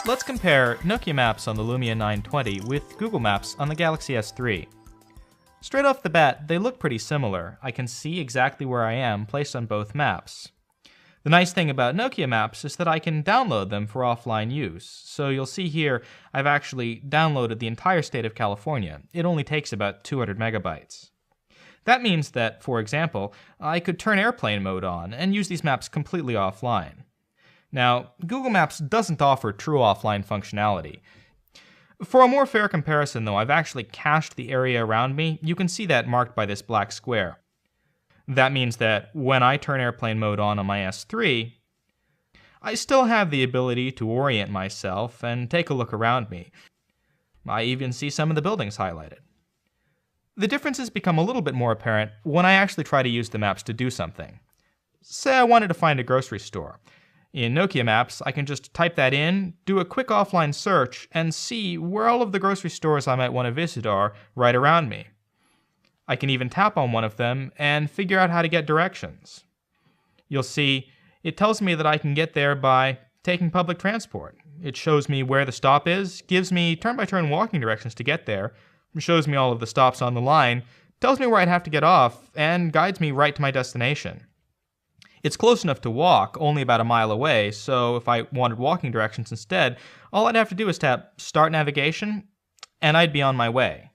Let's compare Nokia Maps on the Lumia 920 with Google Maps on the Galaxy S3. Straight off the bat, they look pretty similar. I can see exactly where I am placed on both maps. The nice thing about Nokia Maps is that I can download them for offline use. So you'll see here, I've actually downloaded the entire state of California. It only takes about 200 megabytes. That means that, for example, I could turn airplane mode on and use these maps completely offline. Now, Google Maps doesn't offer true offline functionality. For a more fair comparison though, I've actually cached the area around me. You can see that marked by this black square. That means that when I turn airplane mode on my S3, I still have the ability to orient myself and take a look around me. I even see some of the buildings highlighted. The differences become a little bit more apparent when I actually try to use the maps to do something. Say I wanted to find a grocery store. In Nokia Maps, I can just type that in, do a quick offline search, and see where all of the grocery stores I might want to visit are right around me. I can even tap on one of them and figure out how to get directions. You'll see it tells me that I can get there by taking public transport. It shows me where the stop is, gives me turn-by-turn walking directions to get there, shows me all of the stops on the line, tells me where I'd have to get off, and guides me right to my destination. It's close enough to walk, only about a mile away, so if I wanted walking directions instead, all I'd have to do is tap Start Navigation, and I'd be on my way.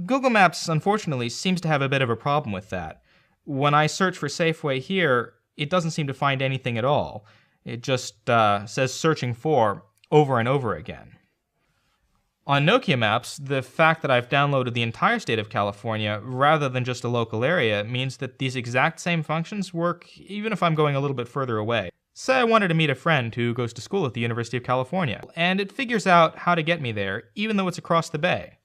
Google Maps, unfortunately, seems to have a bit of a problem with that. When I search for Safeway here, it doesn't seem to find anything at all. It just says searching for over and over again. On Nokia Maps, the fact that I've downloaded the entire state of California rather than just a local area means that these exact same functions work even if I'm going a little bit further away. Say I wanted to meet a friend who goes to school at the University of California, and it figures out how to get me there even though it's across the bay.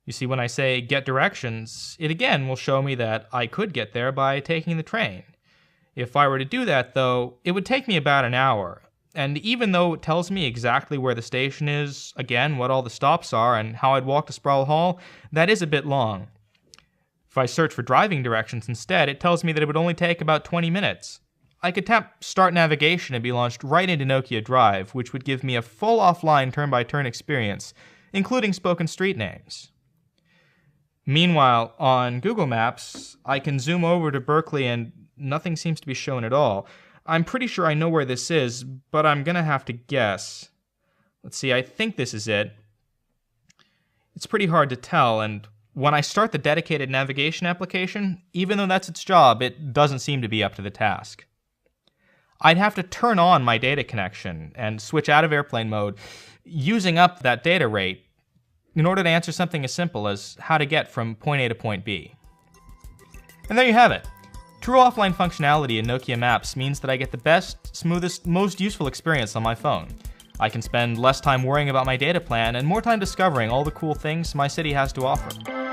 You see, when I say get directions, it again will show me that I could get there by taking the train. If I were to do that though, it would take me about an hour. And even though it tells me exactly where the station is, again, what all the stops are, and how I'd walk to Sproul Hall, that is a bit long. If I search for driving directions instead, it tells me that it would only take about 20 minutes. I could tap Start Navigation and be launched right into Nokia Drive, which would give me a full offline turn-by-turn experience, including spoken street names. Meanwhile, on Google Maps, I can zoom over to Berkeley and nothing seems to be shown at all. I'm pretty sure I know where this is, but I'm gonna have to guess. Let's see, I think this is it. It's pretty hard to tell, and when I start the dedicated navigation application, even though that's its job, it doesn't seem to be up to the task. I'd have to turn on my data connection and switch out of airplane mode, using up that data rate, in order to answer something as simple as how to get from point A to point B. And there you have it. True offline functionality in Nokia Maps means that I get the best, smoothest, most useful experience on my phone. I can spend less time worrying about my data plan and more time discovering all the cool things my city has to offer.